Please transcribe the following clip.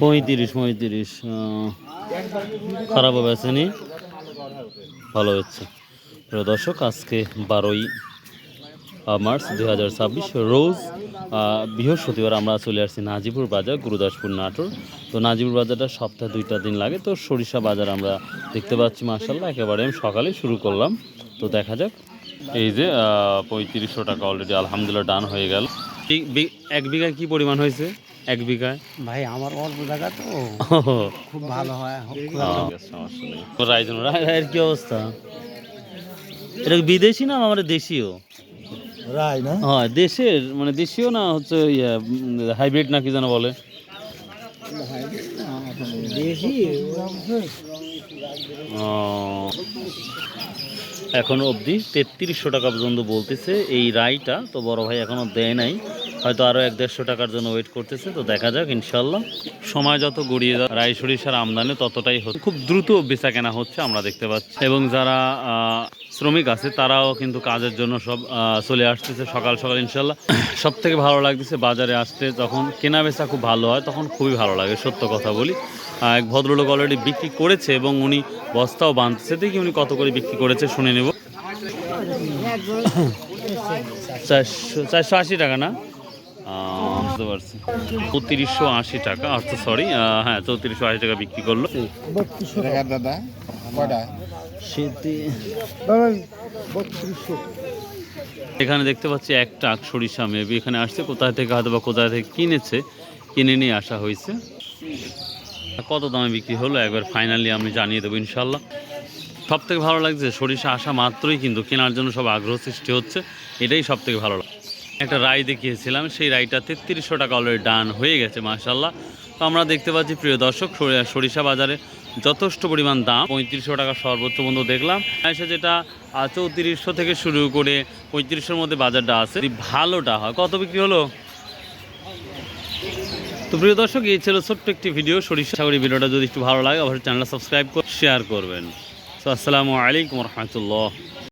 পঁয়ত্রিশ খারাপ হবে আসেনি, ভালো হচ্ছে। প্রিয় দর্শক, আজকে 12ই মার্চ 2026 রোজ বৃহস্পতিবার আমরা চলে আসছি নাজিপুর বাজার, গুরুদাসপুর, নাটোর। তো নাজিপুর বাজারটা সপ্তাহে 2টা দিন লাগে। তো সরিষা বাজার আমরা দেখতে পাচ্ছি মাশাআল্লাহ, একেবারে আমি সকালে শুরু করলাম। তো দেখা যাক। এই যে 3500 টাকা অলরেডি আলহামদুলিল্লাহ ডান হয়ে গেল। এক বিঘায় কি পরিমাণ হয়েছে? এক বিঘায় ভাই আমার অল্প জায়গা তো খুব ভালো হয়। রায়ের কি অবস্থা? এটা বিদেশি না আমাদের দেশীয়? রায় না, হ্যাঁ দেশের, মানে দেশীয় না হচ্ছে হাইব্রিড না কি যেন বলে। এখনো অবধি 3300 টাকা পর্যন্ত বলতেছে এই রাইটা। তো বড় ভাই এখনো দেয় নাই, হয়তো আরও 100-150 টাকার জন্য ওয়েট করতেছে। তো দেখা যাক ইনশাল্লাহ। সময় যত গড়িয়ে যায় রাই সরিষার আমদানি ততটাই হচ্ছে, খুব দ্রুত বেচা কেনা হচ্ছে আমরা দেখতে পাচ্ছি। এবং যারা শ্রমিক আছে তারাও কিন্তু কাজের জন্য সব চলে আসতেছে সকাল সকাল ইনশাল্লাহ। সব থেকে ভালো লাগতেছে বাজারে আসতে, যখন কেনা বেচা খুব ভালো হয় তখন খুবই ভালো লাগে, সত্য কথা বলি। এক ভদ্রলোক অলরেডি বিক্রি করেছে এবং উনি বস্তাও বাঁধছে। দেখি উনি কত করে বিক্রি করেছে শুনে নেব। 480 টাকা না? বুঝতে পারছি, 3480 টাকা, অর্থাৎ সরি, হ্যাঁ 3480 টাকা বিক্রি করলো। দাদা এখানে দেখতে পাচ্ছি এক ট্রাক সরিষা মেবি এখানে আসছে, কোথায় থেকে হয়তো বা কোথায় থেকে কিনে নিয়ে আসা হয়েছে। কত দামে বিক্রি হলো একবার ফাইনালি আমি জানিয়ে দেবো ইনশাল্লাহ। সব থেকে ভালো লাগছে সরিষা আসা মাত্রই কিন্তু কেনার জন্য সব আগ্রহ সৃষ্টি হচ্ছে, এটাই সব থেকে ভালো লাগে। একটা রাই দেখিয়েছিলাম, সেই রাইটা 3300 টাকা অলরেডি ডান হয়ে গেছে মাশাল্লাহ। তো আমরা দেখতে পাচ্ছি প্রিয় দর্শক, সরিষা বাজারে যথেষ্ট পরিমাণ দাম। 3500 টাকা সর্বোচ্চ বন্ধু দেখলাম, এসে যেটা 3400 থেকে শুরু করে 3500-এর মধ্যে বাজারটা আছে। ভালোটা হয় কত বিক্রি হলো? তো প্রিয় দর্শক, এই ছিল ছোট্ট একটি ভিডিও সরিষা সাগরী। ভিডিওটা যদি একটু ভালো লাগে অবশ্যই চ্যানেলটা সাবস্ক্রাইব করে শেয়ার করবেন। তো আসসালামু আলাইকুম রহমতুল্লাহ।